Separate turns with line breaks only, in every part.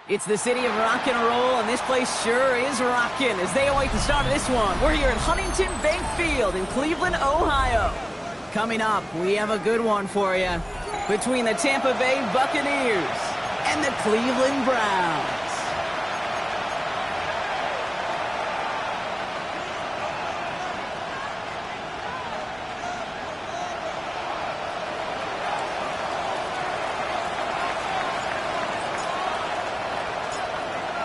It's the city of rock and roll, and this place sure is rocking as they await the start of this one. We're here at Huntington Bank Field in Cleveland, Ohio. Coming up, we have a good one for you between the Tampa Bay Buccaneers and the Cleveland Browns.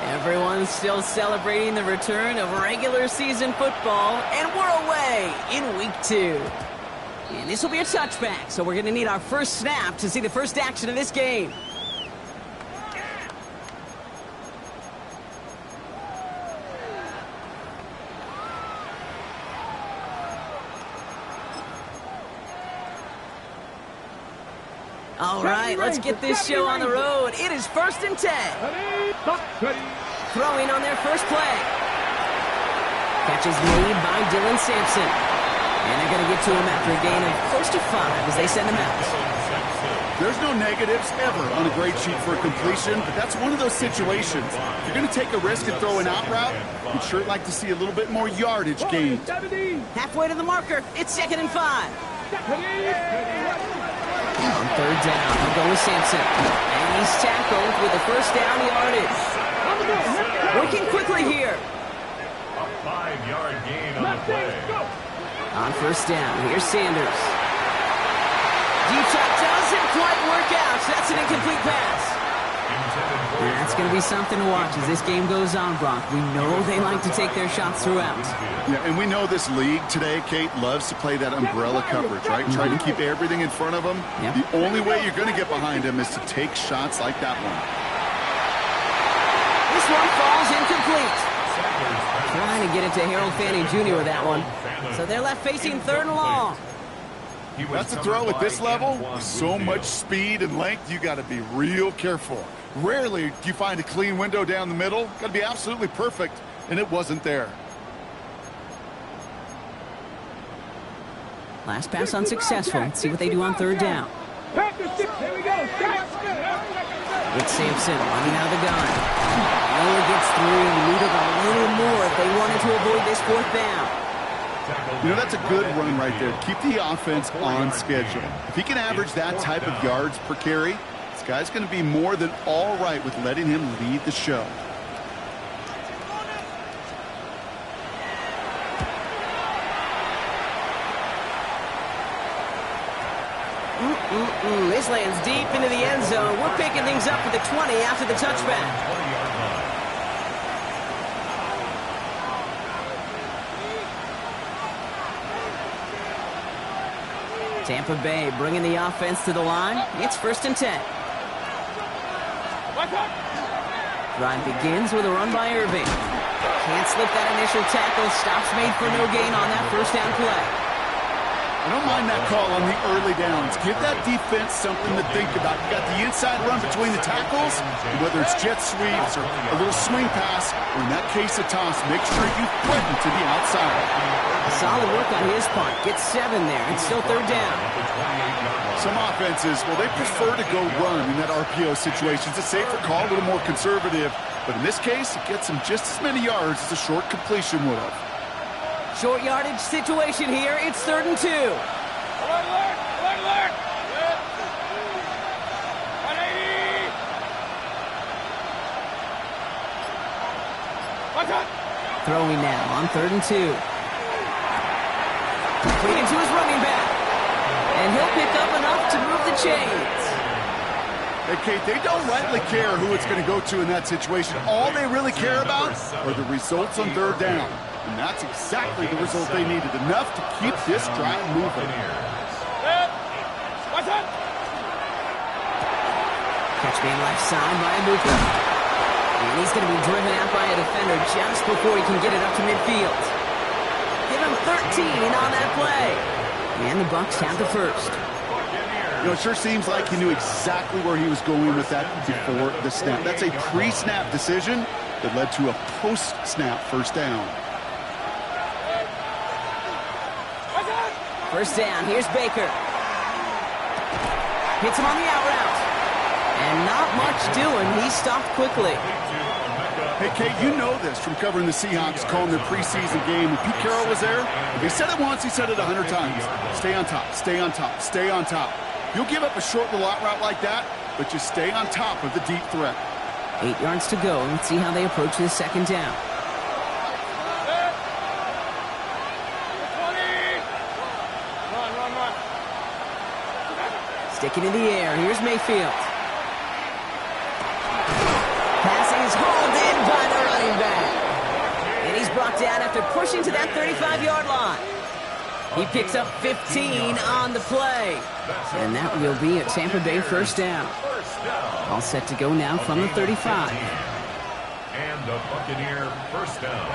Everyone's still celebrating the return of regular season football, and we're away in week 2. And this will be a touchback, so we're going to need our first snap to see the first action of this game. All right, let's get this show on the road. It is 1st and 10. Throwing on their first play. Catch is made by Dylan Sampson. And they're going to get to him after a gain of close to 5 as they send him out.
There's no negatives ever on a grade sheet for a completion, but that's one of those situations. If you're going to take a risk and throw an out route, you'd sure like to see a little bit more yardage gained.
Halfway to the marker. It's 2nd and 5. On 3rd down, he'll go with Sampson. And he's tackled with the first down yardage. Working quickly here.
A 5-yard gain on the play.
On 1st down, here's Sanders. Deep shot doesn't quite work out. That's an incomplete pass. And that's going to be something to watch as this game goes on, Brock. We know they like to take their shots throughout.
Yeah, and we know this league today, Kate, loves to play that umbrella coverage, right? Try to keep everything in front of them.
Yep.
The only way you're going to get behind them is to take shots like that one.
This one falls incomplete. Trying to get it to Harold Fanning Jr. with that one. So they're left facing 3rd and long.
That's a throw at this level. With so much speed and length, you got to be real careful. Rarely do you find a clean window down the middle. Got to be absolutely perfect, and it wasn't there.
Last pass unsuccessful. Let's see what they do on 3rd down. It's Sampson running out of the gun. Miller gets through and needed a little more if they wanted to avoid this 4th down.
You know, that's a good run right there. Keep the offense on schedule. If he can average that type of yards per carry, this guy's going to be more than all right with letting him lead the show.
This lands deep into the end zone. We're picking things up for the 20 after the touchback. Tampa Bay bringing the offense to the line. It's 1st and 10. Drive begins with a run by Irving. Can't slip that initial tackle. Stops made for no gain on that 1st down play.
I don't mind that call on the early downs. Give that defense something to think about. You got the inside run between the tackles, and whether it's jet sweeps or a little swing pass, or in that case a toss, make sure you threaten to the outside.
Solid work on his part. Gets 7 there. It's still 3rd down.
Some offenses, well, they prefer to go run in that RPO situation. It's a safer call, a little more conservative. But in this case, it gets them just as many yards as a short completion would have.
Short yardage situation here. It's 3rd and 2. Throwing now on 3rd and 2. Completing to his running back. And he'll pick up enough to move the chains.
Hey, Kate, they don't rightly care who it's going to go to in that situation. All they really care about are the results on 3rd down. And that's exactly the result they needed. Enough to keep this drive moving.
Catch being left side by Amuka. And he's going to be driven out by a defender just before he can get it up to midfield. Give him 13 on that play. And the Bucs have the 1st.
You know, it sure seems like he knew exactly where he was going with that before the snap. That's a pre-snap decision that led to a post-snap 1st down.
1st down, here's Baker. Hits him on the out route. And not much doing. He stopped quickly.
Hey, Kate, you know this from covering the Seahawks, calling their preseason game. When Pete Carroll was there, he said it once, he said it 100 times. Stay on top, stay on top, stay on top. You'll give up a short little out route like that, but just stay on top of the deep threat.
8 yards to go. Let's see how they approach this second down. Sticking in the air. Here's Mayfield. Pass is hauled in by the running back. And he's brought down after pushing to that 35-yard line. He picks up 15 on the play. And that will be a Tampa Bay first down. All set to go now from the 35.
And the Buccaneer first down.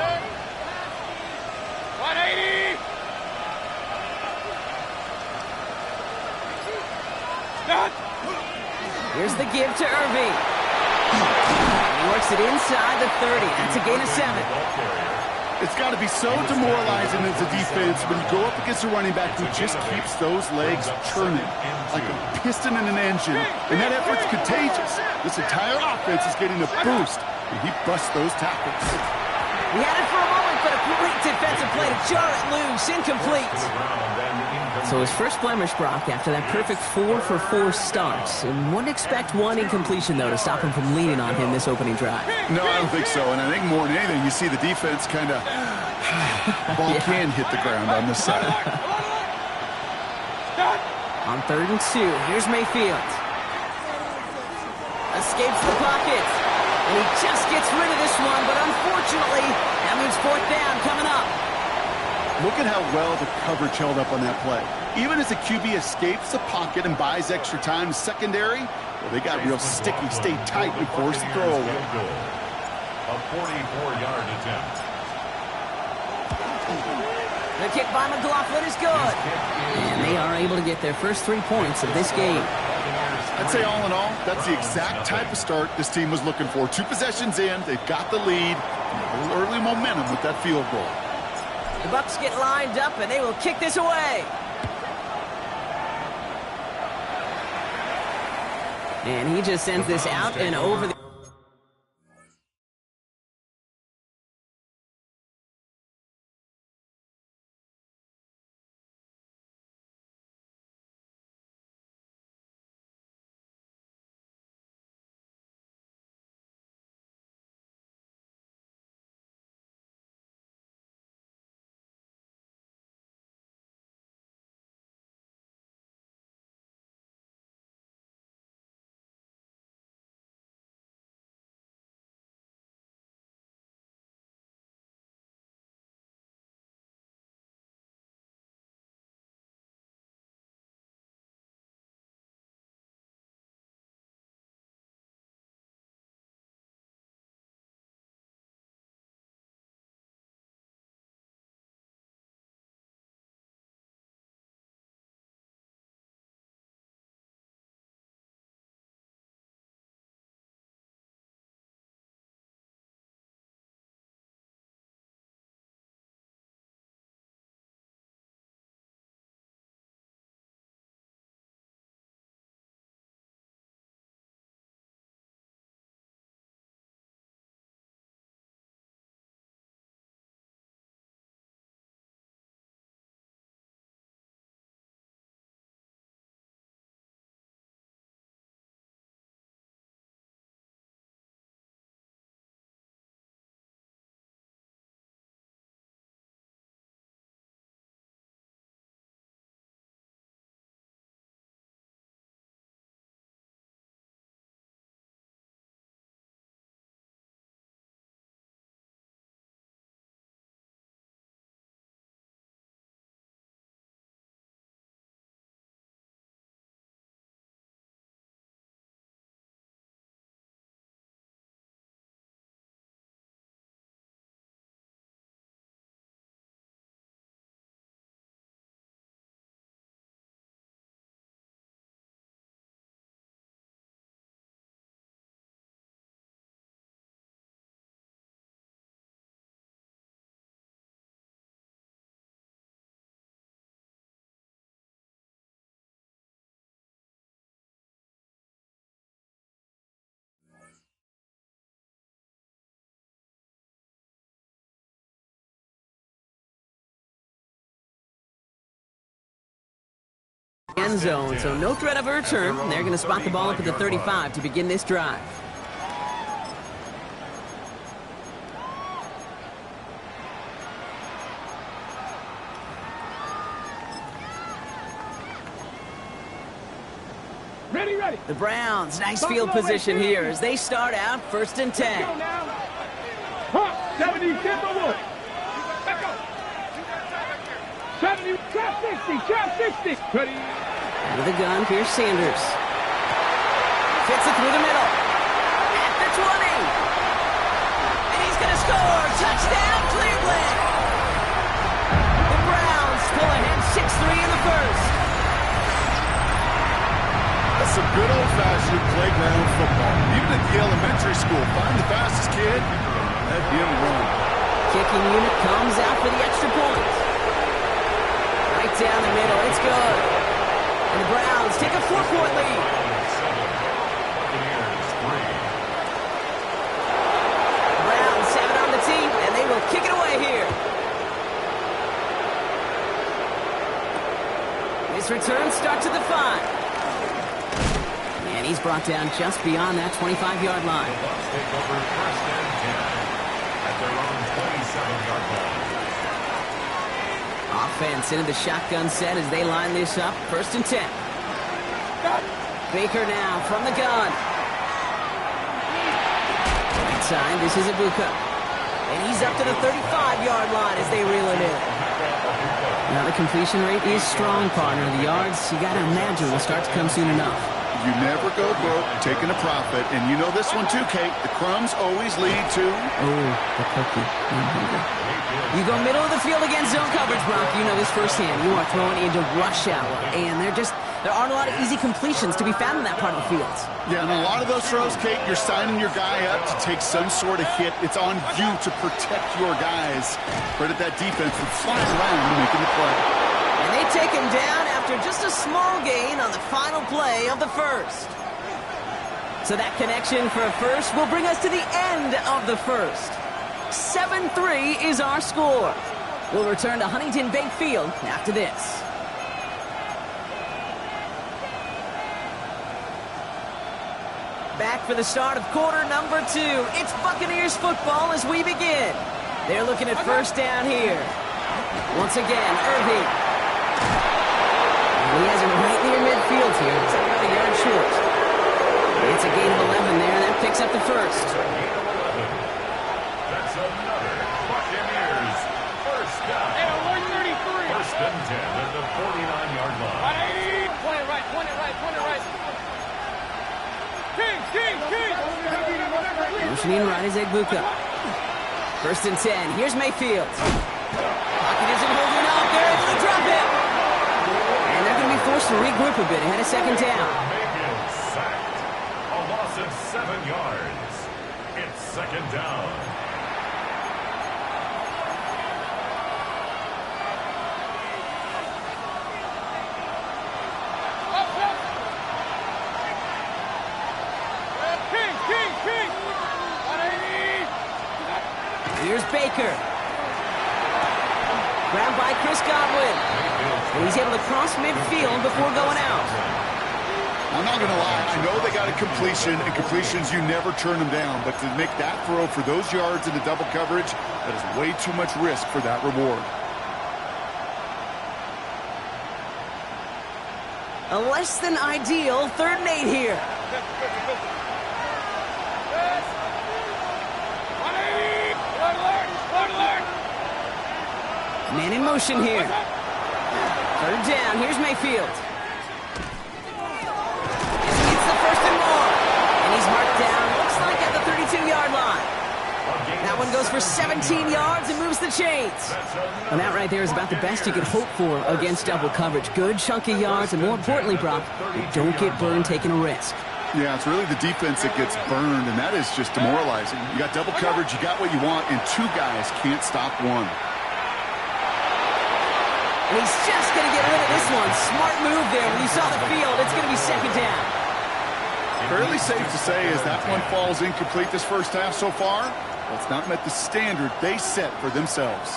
180!
Here's the give to Irving. He works it inside the 30. That's a gain of 7.
It's got to be so demoralizing as a defense when you go up against a running back who just keeps those legs churning like a piston in an engine. And that effort's contagious. This entire offense is getting a boost, and he busts those tackles.
He had it for a moment, but a great defensive play to jar it loose. Incomplete. So his first blemish, Brock, after that perfect 4-for-4 start. And wouldn't expect one incompletion, though, to stop him from leaning on him this opening drive.
No, I don't think so. And I think more than anything, you see the defense kind of... ball can hit the ground on this side.
On 3rd and 2, here's Mayfield. Escapes the pocket. And he just gets rid of this one, but unfortunately, that means 4th down coming up.
Look at how well the coverage held up on that play. Even as the QB escapes the pocket and buys extra time secondary, well, they got real sticky, stayed tight, and forced the throw away.
A 44-yard attempt.
The kick by McLaughlin is good. And they are able to get their first 3 points of this game.
I'd say all in all, that's the exact type of start this team was looking for. 2 possessions in, they've got the lead, and a little early momentum with that field goal.
The Bucs get lined up, and they will kick this away. And he just sends this out and over the... end zone, so no threat of a return. They're going to spot the ball up at the 35 to begin this drive.
Ready.
The Browns, nice field position here as they start out 1st and 10.
70, get the wood. Back up. 70, trap 60. Ready.
Out of the gun, here's Sanders. Fits it through the middle. At the 20. And he's going to score. Touchdown, Cleveland. The Browns pull ahead 6-3 in the first.
That's some good old-fashioned playground football. Even at the elementary school, find the fastest kid, let him run.
Kicking unit comes out for the extra point. Right down the middle, it's good. And the Browns take a 4-point lead. The Browns have it on the tee, and they will kick it away here. This return starts at the 5. And he's brought down just beyond that 25-yard line.
Take over 1st and 10 at their own 27-yard line.
Offense into the shotgun set as they line this up. 1st and 10. Baker now from the gun. Right side, this is Ibuka. And he's up to the 35-yard line as they reel it in. Now the completion rate is strong, partner. The yards, you got to imagine, will start to come soon enough.
You never go broke taking a profit, and you know this one too, Kate. The crumbs always lead to...
Oh, the cookie. You go middle of the field against zone coverage, Brock. You know this firsthand. You are throwing into rush hour, and there aren't a lot of easy completions to be found in that part of the field.
Yeah, and a lot of those throws, Kate, you're signing your guy up to take some sort of hit. It's on you to protect your guys. Credit that defense for flying around and making the play.
And they take him down after just a small gain on the final play of the first. So that connection for a first will bring us to the end of the first. 7-3 is our score. We'll return to Huntington Bank Field after this. Back for the start of quarter number 2. It's Buccaneers football as we begin. They're looking at 1st down here. Once again, Irving. He has it right near midfield here. It's about a yard short. It's a gain of 11 there, and that picks up the first.
That's another Buccaneers 1st down. 1st and 10 at the 49-yard line.
Point it right. King.
Motioning right is Ibuka. 1st and 10. Here's Mayfield. Pocket isn't holding up. They're able to drop it. And they're going to be forced to regroup a bit ahead of 2nd down.
Mayfield sacked. A loss of 7 yards. It's 2nd down.
King.
Here's Baker. Grabbed by Chris Godwin. And he's able to cross midfield before going out.
I'm not going to lie. I know they got a completion, and completions, you never turn them down. But to make that throw for those yards into double coverage, that is way too much risk for that reward.
A less than ideal 3rd and 8 here. Man in motion here. 3rd down. Here's Mayfield. It's the 1st and more. And he's marked down, looks like at the 32-yard line. That one goes for 17 yards and moves the chains. And that right there is about the best you could hope for against double coverage. Good chunky yards, and more importantly, Brock, you don't get burned taking a risk.
Yeah, it's really the defense that gets burned, and that is just demoralizing. You got double coverage, you got what you want, and 2 guys can't stop one.
And he's just going to get rid of this one. Smart move there. When you saw the field, it's going to be 2nd down.
Fairly safe to say as that one falls incomplete this first half so far, well, it's not met the standard they set for themselves.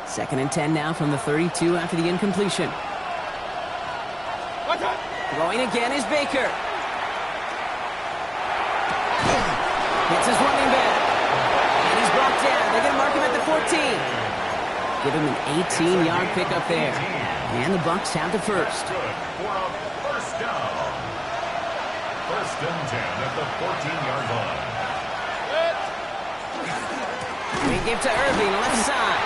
Second and 10 now from the 32 after the incompletion. Throwing again is Baker. Hits his running back. And he's brought down. They're going to mark him at the 14. Give him an 18-yard pickup there. And the Bucs have the first.
Good for a first down. First and 10 at the 14-yard line.
We give to Irving, left side.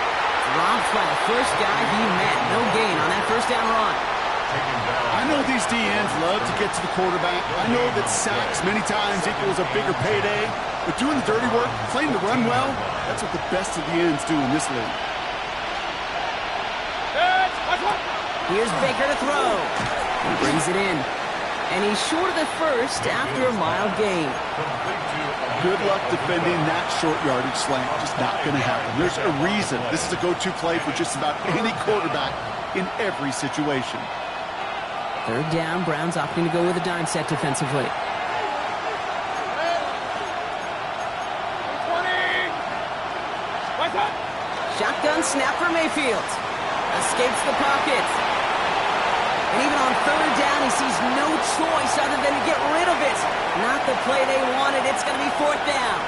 Dropped by the first guy he met. No gain on that first down run.
I know these DNs love to get to the quarterback. I know that sacks many times equals a bigger payday. But doing the dirty work, playing the run well, that's what the best of the ends do in this league.
Here's Baker to throw. He brings it in. And he's short of the first after a mild gain.
Good luck defending that short yardage slant. Just not going to happen. There's a reason this is a go-to play for just about any quarterback in every situation.
Third down, Browns opting to go with a dime set defensively. Shotgun snap for Mayfield. Escapes the pocket. And even on third down, he sees no choice other than to get rid of it. Not the play they wanted. It's going to be fourth down.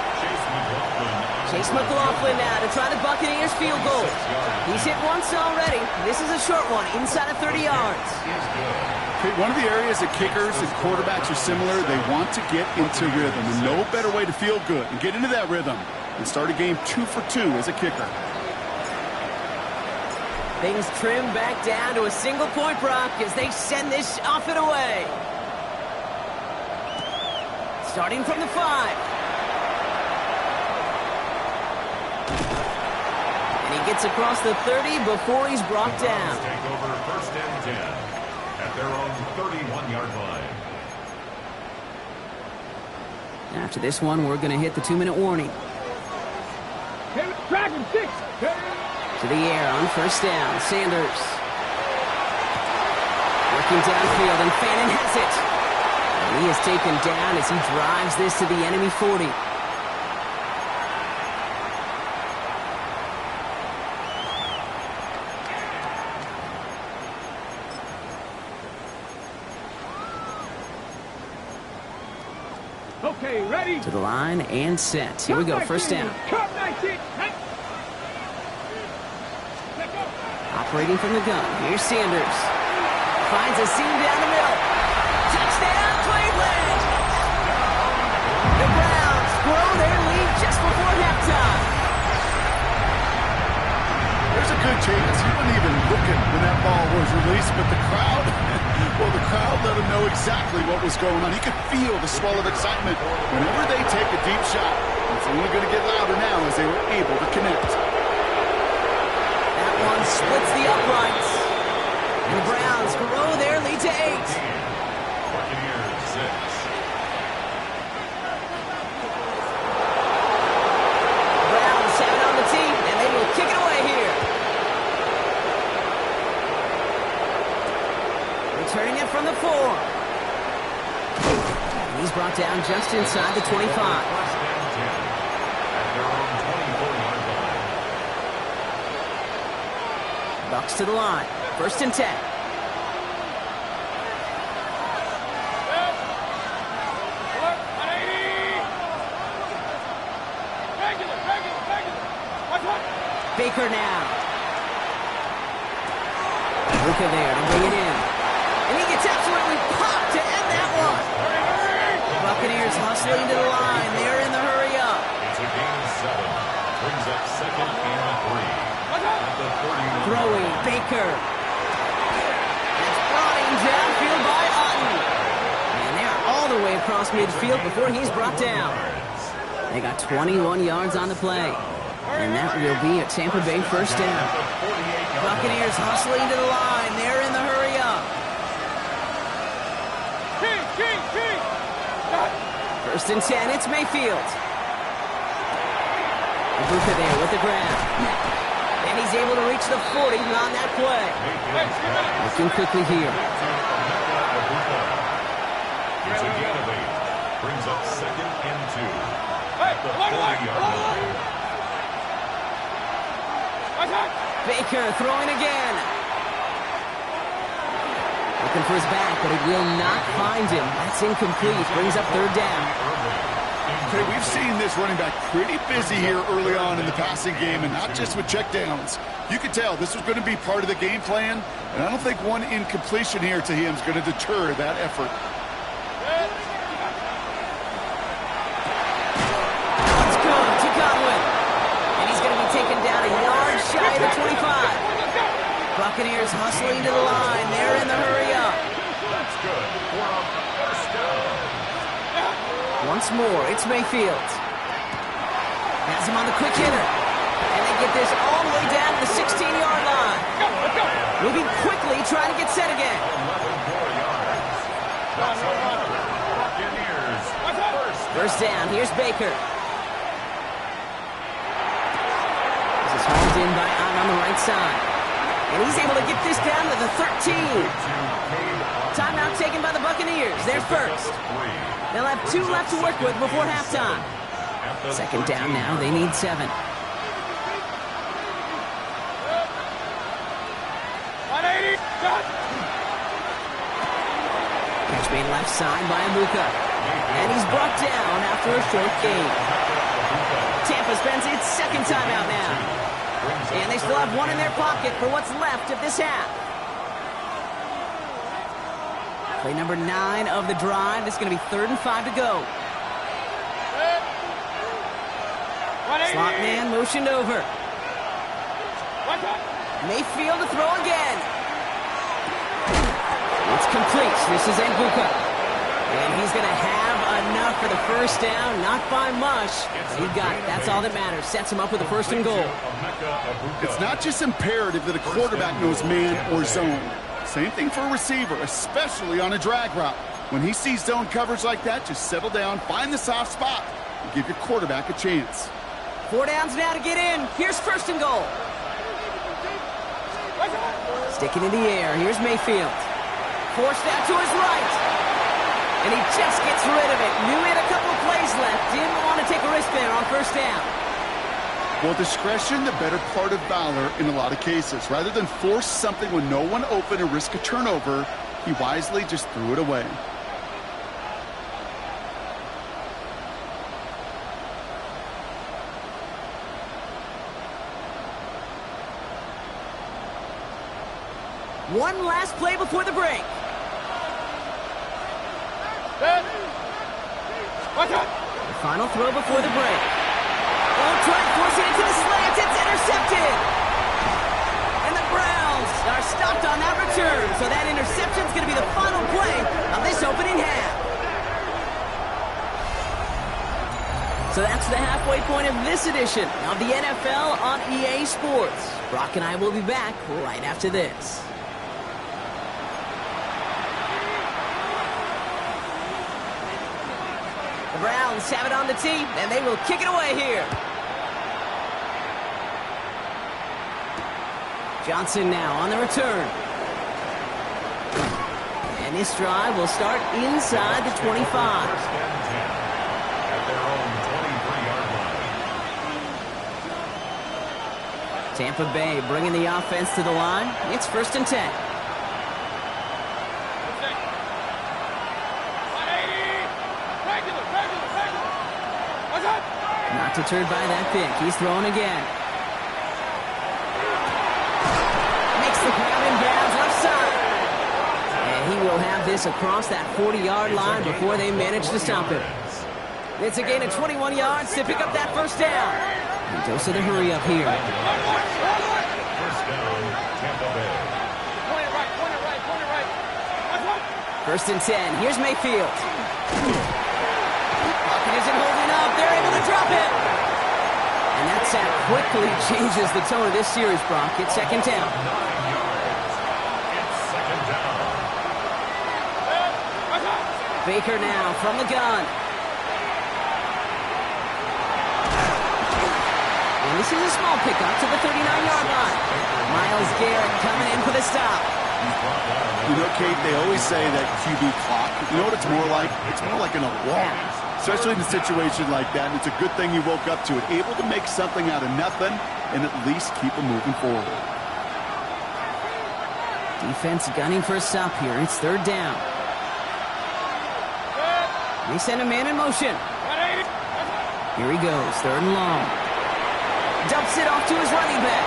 Chase McLaughlin now to try the Buccaneers field goal. He's hit once already. This is a short one, inside of 30 yards.
Okay, one of the areas that kickers and quarterbacks are similar, they want to get into rhythm. And no better way to feel good and get into that rhythm and start a game 2 for 2 as a kicker.
Things trim back down to a single point, Brock, as they send this off and away. Starting from the 5. And he gets across the 30 before he's brought down.
Take over first and 10 at their own 31-yard line.
After this one, we're going to hit the 2-minute warning.
Dragon 6.
To the air on first down. Sanders. Working downfield, and Fannin has it. And he is taken down as he drives this to the enemy 40.
Okay, ready?
To the line and set. Here we go, first down.
Cut 19.
Operating from the gun. Here's Sanders. Finds a seam down the middle. Touchdown, Cleveland! The Browns grow their lead just before halftime.
There's a good chance he wasn't even looking when that ball was released, but the crowd, well, the crowd let him know exactly what was going on. He could feel the swell of excitement. Whenever they take a deep shot, it's only going to get louder now as they were able to connect.
That one splits the uprights. And the Browns grow their lead to 8.
Buccaneers 6.
Browns have it on the tee, and they will kick it away here. Returning it from the 4. And he's brought down just inside the 25.
First and 10 at their own 24-yard line.
Bucks to the line. First and 10. Baker now. Luka there to bring it in. And he gets absolutely popped to end that one. The Buccaneers hustling to the line. They're in the hurry up.
It's a gain of 7. Brings up second and 3. At the 31.
Throwing Baker. It's brought in downfield by Otten. And they're all the way across midfield before he's brought down. They got 21 yards on the play. And that will be a Tampa Bay first down. Buccaneers hustling to the line. They're in the hurry up. First and 10, it's Mayfield. Luka there with the grab. And he's able to reach the 40 on that play. Looking quickly here.
It's a gain of 8. Brings up second and 2. At the 40-yard line.
Baker throwing again. Looking for his back, but it will not find him. That's incomplete. Brings up third down.
Okay, we've seen this running back pretty busy here early on in the passing game, and not just with checkdowns. You could tell this was going to be part of the game plan, and I don't think one incompletion here to him is going to deter that effort.
It's good to Godwin. And he's going to be taken down a yard shy of the 25. Buccaneers hustling to the line. They're in the hurry up.
That's good for a first down.
Once more, it's Mayfield. Has him on the quick hitter. And they get this all the way down to the 16-yard line. Moving quickly, trying to get set again.
11 more yards. That's another Buccaneers
First down, here's Baker. This is hauled in by on the right side. And he's able to get this down to the 13. Timeout taken by the Buccaneers. They're first. They'll have 2 left to work with before halftime. Second down now. They need 7. Catch made left side by Amuka. And he's brought down after a short gain. Tampa spends its second timeout now. And they still have 1 in their pocket for what's left of this half. Play number 9 of the drive. It's going to be 3rd and 5 to go. Slot man motioned over. Mayfield to throw again. It's complete. This is Amuka. And he's going to have enough for the first down. Not by much. He got it. That's all that matters. Sets him up with a 1st and goal.
It's not just imperative that a quarterback knows man or zone. Same thing for a receiver, especially on a drag route. When he sees zone coverage like that, just settle down, find the soft spot, and give your quarterback a chance.
4 downs now to get in. Here's 1st and goal. Sticking in the air. Here's Mayfield. Forced out to his right. And he just gets rid of it. Knew he had a couple of plays left. Didn't want to take a risk there on 1st down.
Well, discretion, the better part of valor in a lot of cases. Rather than force something with no one open and risk a turnover, he wisely just threw it away.
One last play before the break. The final throw before the break. Oh, try to force it into the slants. It's intercepted. And the Browns are stopped on that return. So that interception is going to be the final play of this opening half. So that's the halfway point of this edition of the NFL on EA Sports. Brock and I will be back right after this. The Browns have it on the tee, and they will kick it away here. Johnson now on the return. And this drive will start inside the 25.
At their own 23-yard line.
Tampa Bay bringing the offense to the line. It's 1st and 10. Not deterred by that pick. He's throwing again. Makes the grab and bounds left side. And he will have this across that 40-yard line before they manage to stop him. It's a gain of 21 yards to pick up that 1st down. And dose of the hurry up here.
First down, Tampa Bay.
Point it right.
1st and 10. Here's Mayfield. Pocket isn't holding up. They're able to drop it. And that sack quickly changes the tone of this series, Brock. It's 2nd down.
9 yards. It's 2nd down.
Baker now from the gun. And this is a small pickup to the 39-yard line. Myles Garrett coming in for the stop.
You know, Kate, they always say that QB clock. You know what it's more like? It's more like an alarm. Especially in a situation like that, and it's a good thing you woke up to it. Able to make something out of nothing and at least keep them moving forward.
Defense gunning for a stop here. It's third down. They send a man in motion. Here he goes, third and long. Dumps it off to his running back.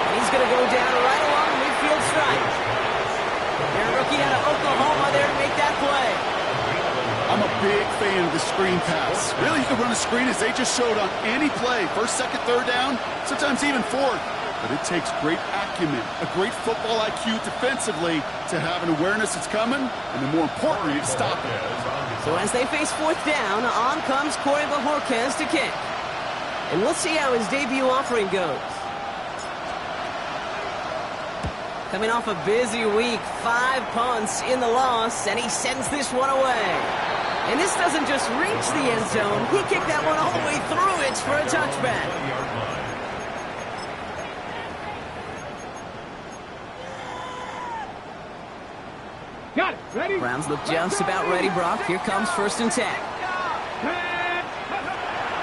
And he's going to go down right along the midfield stripe. They're a rookie out of Oklahoma there to make that play.
I'm a big fan of the screen pass. Really, you can run a screen as they just showed on any play. First, second, third down, sometimes even fourth. But it takes great acumen, a great football IQ defensively to have an awareness it's coming, and then more importantly, to stop it.
So as they face fourth down, on comes Corey Bajorquez to kick. And we'll see how his debut offering goes. Coming off a busy week, 5 punts in the loss, and he sends this one away. And this doesn't just reach the end zone, he kicked that one all the way through it for a touchback.
Got it. Ready?
Browns look just about ready, Brock. Here comes 1st and 10.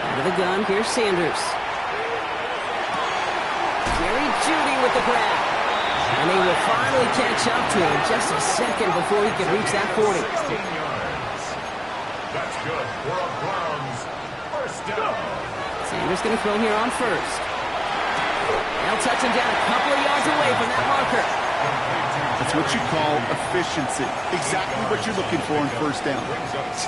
Out of the gun, here's Sanders. Jerry Jeudy with the grab. And they will finally catch up to him just a second before he can reach that 40.
That's good for a Browns first down.
Sanders going to throw here on 1st. They'll touch him down a couple of yards away from that marker.
That's what you call efficiency. Exactly what you're looking for in first down.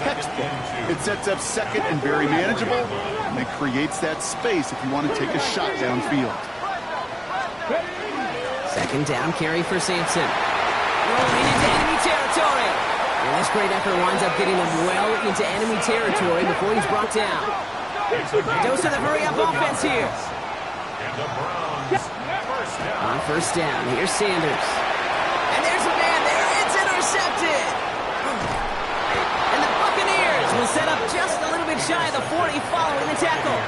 Textbook. It sets up second and very manageable, and it creates that space if you want to take a shot downfield.
Second down carry for Sampson. Rolling into enemy territory. And this great effort winds up getting them well into enemy territory before he's brought down. Dose of the hurry-up offense here.
And the Browns first down.
On 1st down, here's Sanders. And there's a man there. It's intercepted. And the Buccaneers will set up just a little bit shy of the 40 following the tackle.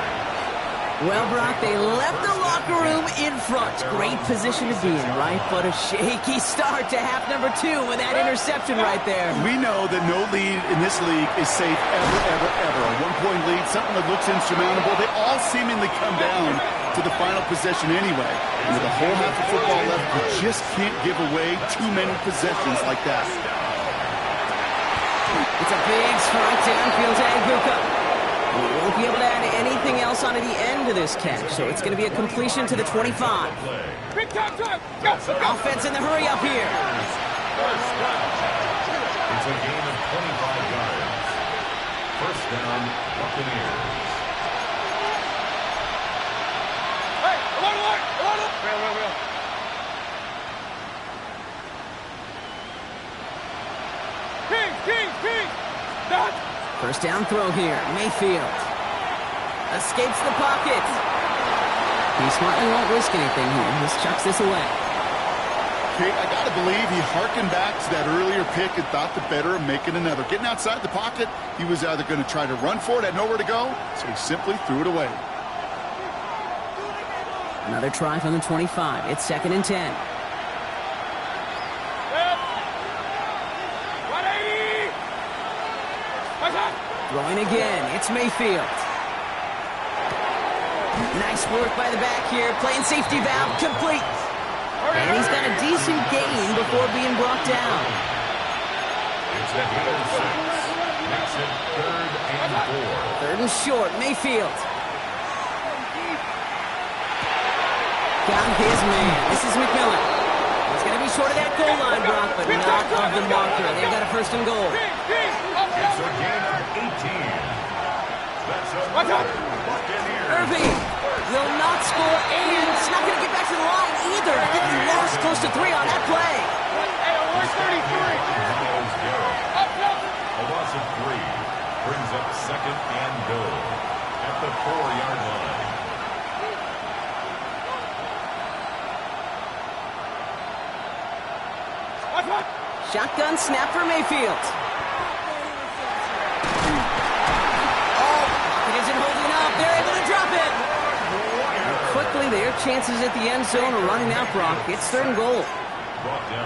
Well, Brock, they left the locker room in front. Great position to be in, right? But a shaky start to half number 2 with that interception right there.
We know that no lead in this league is safe ever, ever, ever. A one-point lead, something that looks insurmountable. They all seemingly come down to the final possession anyway. And with a whole half of football left, you just can't give away too many possessions like that.
It's a big strike downfield to Aguka. He won't be able to add anything else onto the end of this catch, so it's going to be a completion to the 25.
Big time, time. Go, go.
Offense in the hurry up here.
First down. It's a gain of 25 yards. First down, Buccaneers.
Hey, alert. Real. King. Dodge.
First down throw here. Mayfield escapes the pocket. He smartly won't risk anything here. Just chucks this away.
Okay, I got to believe he harkened back to that earlier pick and thought the better of making another. Getting outside the pocket, he was either going to try to run for it, had nowhere to go, so he simply threw it away.
Another try from the 25. It's 2nd and 10. Throwing again. It's Mayfield. Nice work by the back here. Playing safety valve complete. And he's got a decent gain before being brought down.
It's a gain of 6. Makes it 3rd and 4.
3rd and short. Mayfield. Got his man. This is McMillan. He's going to be short of that goal line, Brock, but not of the marker. They've got a 1st and goal.
It's a gain of 18. That's a Buccaneers.
Irving will not score, and it's not going to get back to the line either. I think he lost close to 3 on that play.
A loss of 3 brings up 2nd and goal at the 4-yard line.
Shotgun snap for Mayfield. It isn't holding up. They're able to drop it. And quickly, their chances at the end zone are running out, Brock. It's 3rd and goal.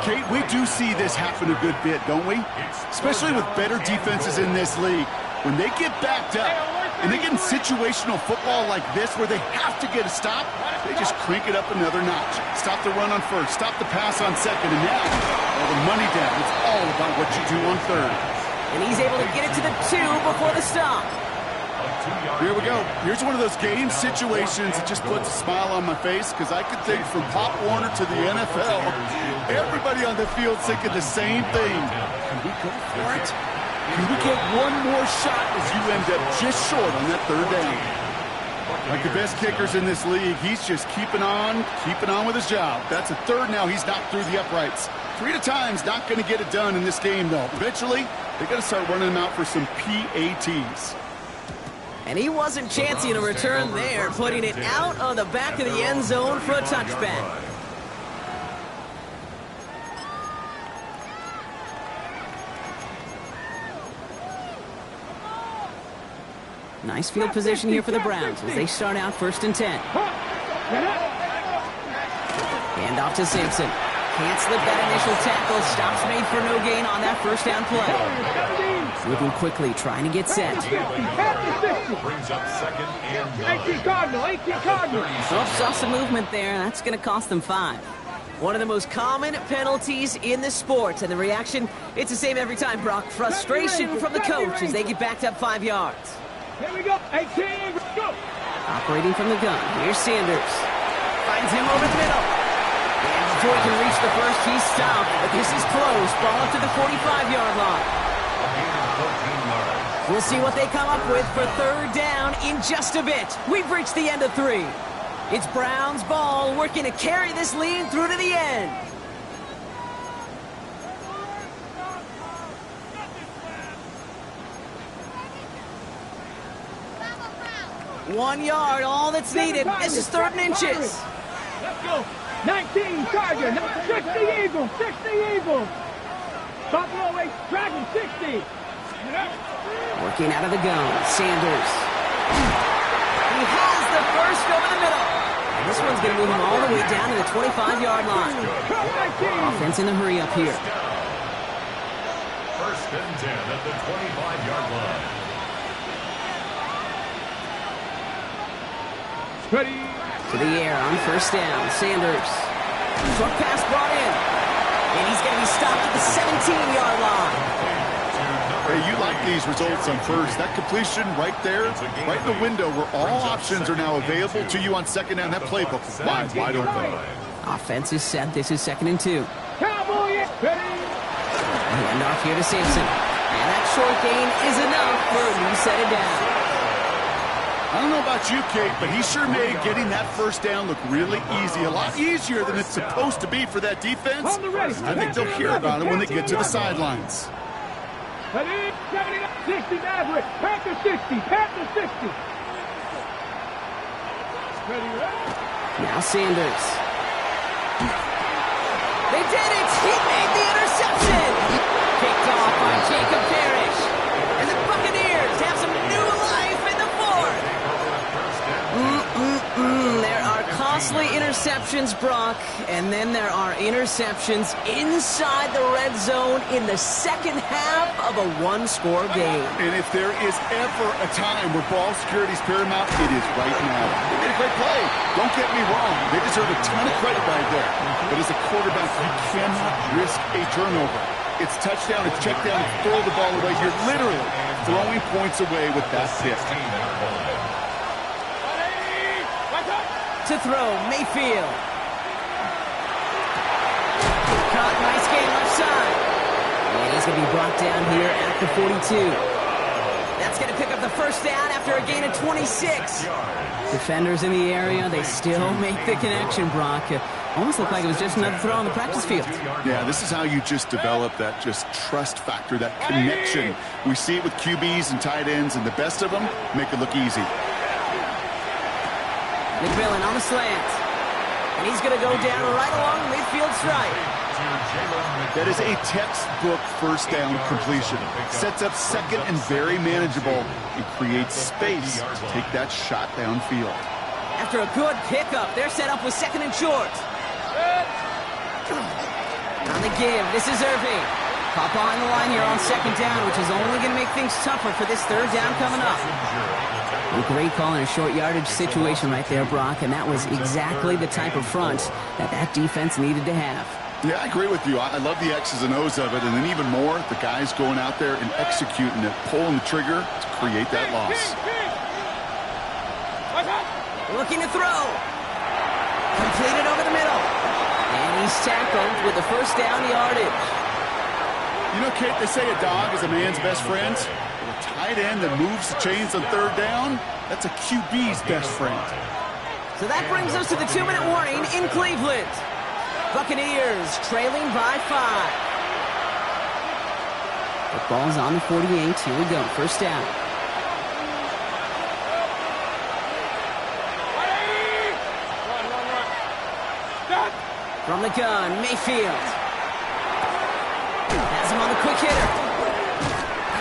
Kate, we do see this happen a good bit, don't we? Especially with better defenses in this league. When they get backed up, And they get in situational football like this where they have to get a stop. They just crank it up another notch. Stop the run on first, stop the pass on second, and now, all the money down. It's all about what you do on third.
And he's able to get it to the 2 before the stop.
Here we go. Here's one of those game situations that just puts a smile on my face because I could think from Pop Warner to the NFL, everybody on the field thinking the same thing. Can we go for it? Can we get one more shot as you end up just short on that third down? Like the best kickers in this league, he's just keeping on with his job. That's a third now. He's knocked through the uprights. 3 at a time's not going to get it done in this game, though. Eventually, they got to start running them out for some PATs.
And he wasn't chancing a return there, putting it out on the back of the end zone for a touchback. Nice field position here for the Browns as they start out 1st and 10. Hand off to Simpson. Can't slip that initial tackle. Stops made for no gain on that first down play. Moving quickly, trying to get set.
Brings up 2nd and 9.
18 Cardinal.
Oh, saw some movement there. That's going to cost them 5. One of the most common penalties in the sport. And the reaction, it's the same every time, Brock. Frustration from the coach as they get backed up 5 yards.
Here we go. 18. Go.
Operating from the gun. Here's Sanders. Finds him over the middle. And before he can reach the first, he's stopped. But this is close. Ball up to the 45-yard line. We'll see what they come up with for 3rd down in just a bit. We've reached the end of 3. It's Browns ball working to carry this lead through to the end. One yard, all that's needed. This is 3rd and inches.
Let's go. 19 Charger. 60 Eagles. 60 Eagles. Buffalo 8 Dragon 60.
Working out of the gun, Sanders. He has the first over the middle. And this one's going to move him all the way down to the 25-yard line. Offense in the hurry up here.
1st and 10 at the 25-yard line.
Ready.
To the air on 1st down, Sanders. Short pass brought in. And he's going to be stopped at the 17-yard line.
Hey, you like these results on first. That completion right there, right in the window where all options are now available to you on 2nd down. That playbook is wide open.
Offense is set. This is 2nd and 2.
Cowboy, ready.
Hand off here to Simpson. And that short gain is enough for a new set of down.
I don't know about you, Kate, but he sure made getting that 1st down look really easy. A lot easier than it's supposed to be for that defense. I think they'll hear about it when they get to the sidelines.
60 Maverick. Panther 60. Panther 60.
Now Sanders. They did it! He made the interception! Kicked off by Jacob Parrish. And the Buccaneers have some new life in the 4th. There are costly interceptions, Brock, and then there are interceptions inside the red zone in the 2nd half of a 1-score game.
And if there is ever a time where ball security is paramount, it is right now. They made a great play. Don't get me wrong. They deserve a ton of credit right there. But as a quarterback, you cannot risk a turnover. It's touchdown, it's check down, it's throw the ball away. You're literally throwing points away with that pick.
To throw, Mayfield. Caught, nice game left side. And he's going to be brought down here at the 42. That's going to pick up the 1st down after a gain of 26. Defenders in the area, they still make the connection, Brock. Almost looked like it was just another throw on the practice field.
Yeah, this is how you just develop that just trust factor, that connection. We see it with QBs and tight ends, and the best of them make it look easy.
McMillan on the slant. And he's going to go down right along the midfield stripe.
That is a textbook 1st down completion. Sets up 2nd and very manageable and creates space to take that shot downfield.
After a good pickup, they're set up with 2nd and short. On the give, this is Irving. Pop behind the line here on second down, which is only going to make things tougher for this third down coming up. A great call in a short yardage situation right there, Brock, and that was exactly the type of front that defense needed to have.
Yeah, I agree with you. I love the X's and O's of it, and then even more, the guys going out there and executing it, pulling the trigger to create that loss.
Looking to throw. Completed over the middle. And he's tackled with the first down yardage.
You know, Kate, they say a dog is a man's best friend. A tight end that moves the chains on third down, that's a QB's best friend.
So that brings us to the 2-minute warning in Cleveland. Buccaneers trailing by 5. The ball's on the 48. Here we go. First down. From the gun, Mayfield. Has him on the quick hitter.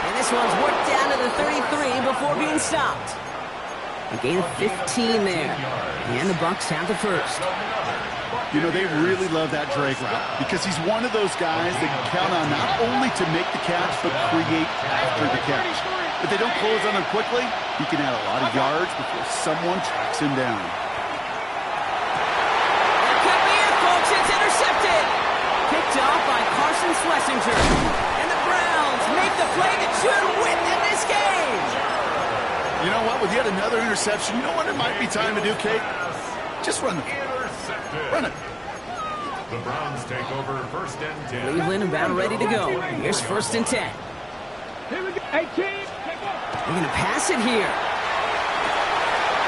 And this one's worked down to the 33 before being stopped. A gain of 15 there. And the Bucs have the first.
You know, they really love that drag route because he's one of those guys they can count on not only to make the catch, but create after the catch. If they don't close on him quickly, he can add a lot of yards before someone tracks him down.
That could be it, folks. It's intercepted. Picked off by Carson Schlesinger. And the Browns make the play that should win them this game.
You know what? With yet another interception, you know what it might be time to do, Kate? Just run the ball. Run it.
The Browns take over first and 10.
Cleveland about ready to go. Here's first and 10.
Here we go. 18.
They're going to pass it here.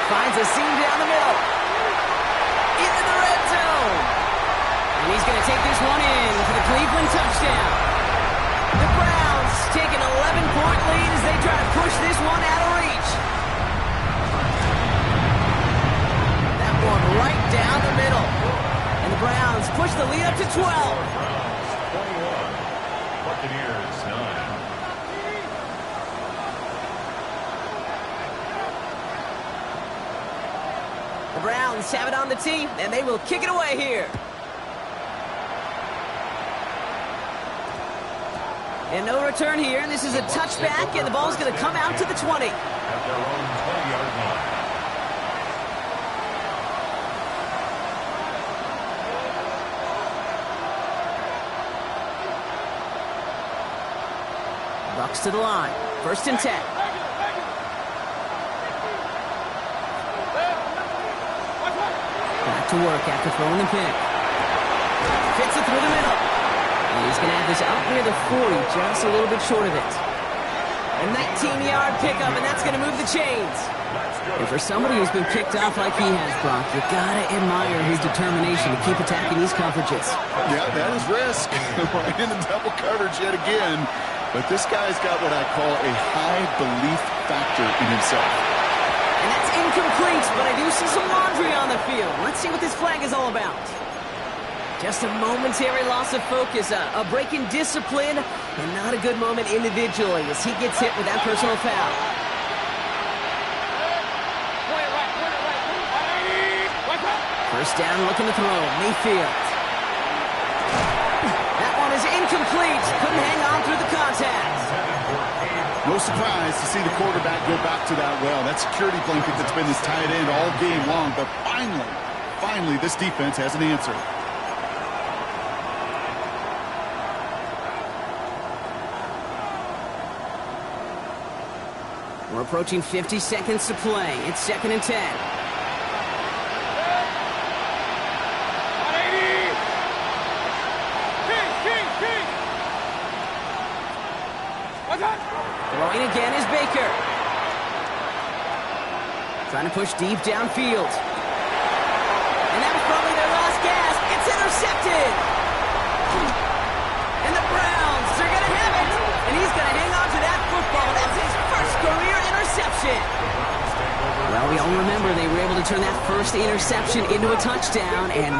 Finds a seam down the middle. Into the red zone. And he's going to take this one in for the Cleveland touchdown. The Browns take an 11-point lead as they try to push this one out of reach. That one right down the middle. And the Browns push the lead up to 12.
Browns 21. Buccaneers 9.
The Browns have it on the tee, and they will kick it away here. And no return here, and this is a touchback, and the ball's going to come out to the 20.
At their own 20-yard line.
Bucks to the line. First and 10. Back to work after throwing the pick. Fits it through the middle. And he's going to have this out near the 40, just a little bit short of it. A 19-yard pickup, and that's going to move the chains. And for somebody who's been picked off like he has, Brock, you got to admire his determination to keep attacking these coverages.
Yeah, that is risk. Right in the double coverage yet again. But this guy's got what I call a high belief factor in himself.
And that's incomplete, but I do see some laundry on the field. Let's see what this flag is all about. Just a momentary loss of focus, a break in discipline, and not a good moment individually as he gets hit with that personal foul. First down, looking to throw. Mayfield. That one is incomplete. Couldn't hang on through the contact.
No surprise to see the quarterback go back to that well. That security blanket that's been his tight end all game long. But finally, this defense has an answer.
We're approaching 50 seconds to play. It's second and 10. Throwing again is Baker. Trying to push deep downfield. And that was probably their last gasp. It's intercepted. And the Browns, they're going to have it. And he's going to hang on to that football. That's his first career interception. Well, we all remember they were able to turn that first interception into a touchdown. And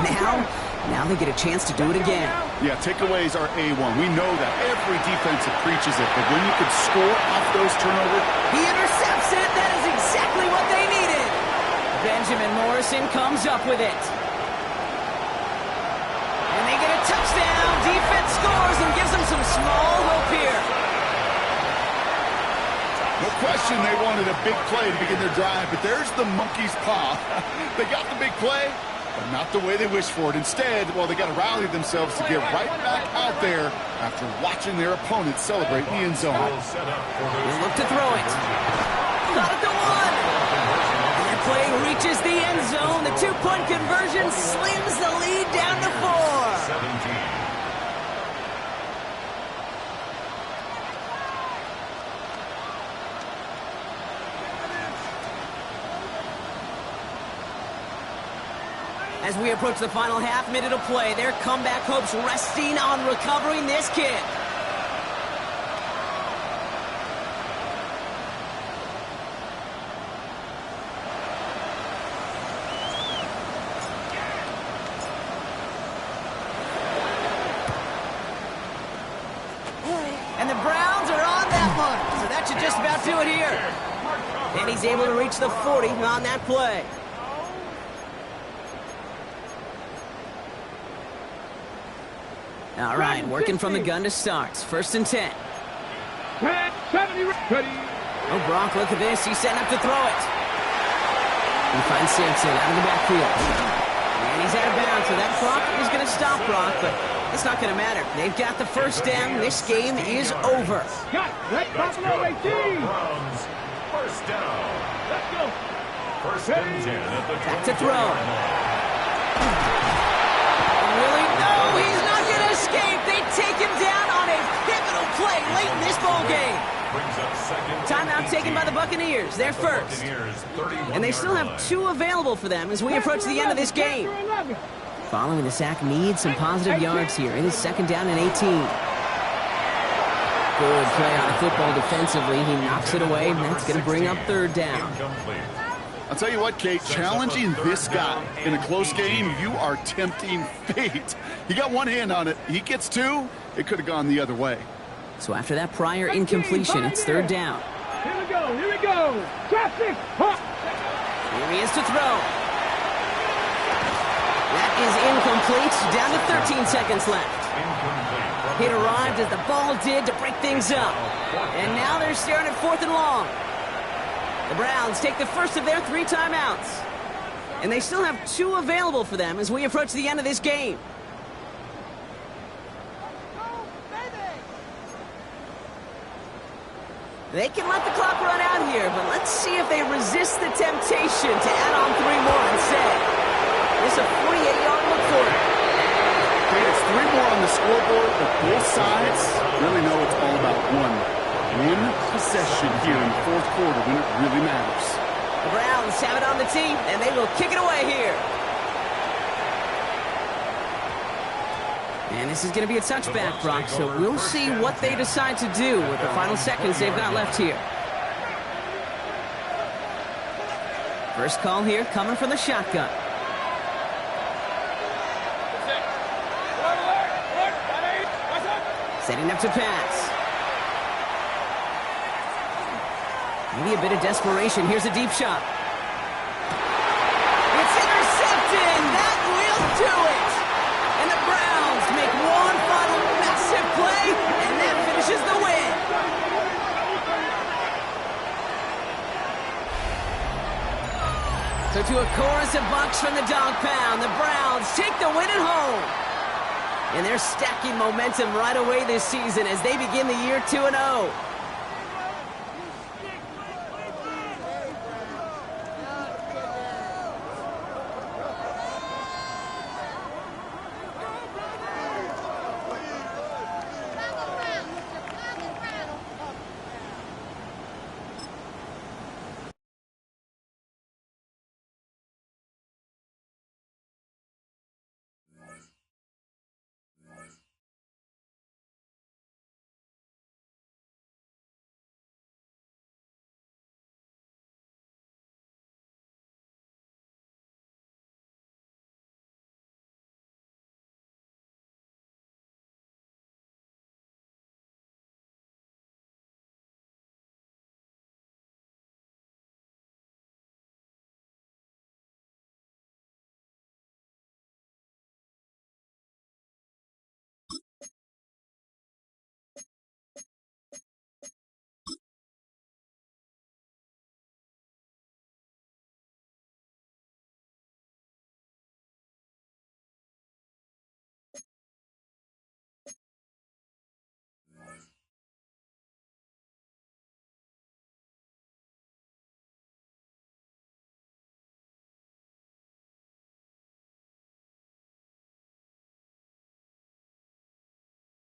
now they get a chance to do it again.
Yeah, takeaways are A1. We know that. Every defensive preaches it. But when you can score off those turnovers...
He intercepts it. That is exactly what they needed. Benjamin Morrison comes up with it. And they get a touchdown. Defense scores and gives them some small hope here.
No question they wanted a big play to begin their drive, but there's the monkey's paw. They got the big play, but not the way they wished for it. Instead, well, they got to rally themselves to get right back out there after watching their opponent celebrate in the end zone.
They look to throw it. Got it to one. And that play reaches the end zone. The two-point conversion slims the lead down to 4.
17.
As we approach the final half minute of play, their comeback hopes resting on recovering this kick. And the Browns are on that one, so that should just about do it here. And he's able to reach the 40 on that play. All right, working from the gun to start. First and 10.
70 ready.
Oh, Brock, look at this. He's setting up to throw it. He finds Sampson out of the backfield. And he's out of bounds, so that clock is going to stop Brock, but it's not going to matter. They've got the first down. This game is over.
Got it. That's Buffalo 18.
Browns, first down.
Let's go.
First and 10 at the
Back to throw.
20-yard line.
Really? No, he's not going to escape. They take him down on a pivotal play late in this ball game.
Brings up second.
Timeout taken by the Buccaneers. They're first. And they still have 2 available for them as we approach the end of this game. Following the sack needs some positive yards here. It is second down and 18. Good play on the football defensively. He knocks it away. That's going to bring up third down.
Incomplete.
I'll tell you what, Kate, challenging this guy in a close game, you are tempting fate. He got one hand on it. He gets 2. It could have gone the other way.
So after that prior incompletion, it's third down.
Here we go. Here we go. Traffic. Huh.
Here he is to throw. That is incomplete. Down to 13 seconds left.
Incomplete.
It arrived as the ball did to break things up. And now they're staring at 4th and long. The Browns take the first of their 3 timeouts. And they still have 2 available for them as we approach the end of this game. They can let the clock run out here, but let's see if they resist the temptation to add on 3 more instead. There's a 48-yard look for it.
It's 3 more on the scoreboard, but both sides really know it's all about one possession here in the 4th quarter when it really matters.
The Browns have it on the tee, and they will kick it away here. And this is going to be a touchback, Brock, so we'll see what they decide to do with the final seconds they've got left here. First call here coming from the shotgun. Setting up to pass. Maybe a bit of desperation. Here's a deep shot. It's intercepted. That will do it. And the Browns make one final massive play, and that finishes the win. So to a chorus of bucks from the dog pound, the Browns take the win at home. And they're stacking momentum right away this season as they begin the year 2-0.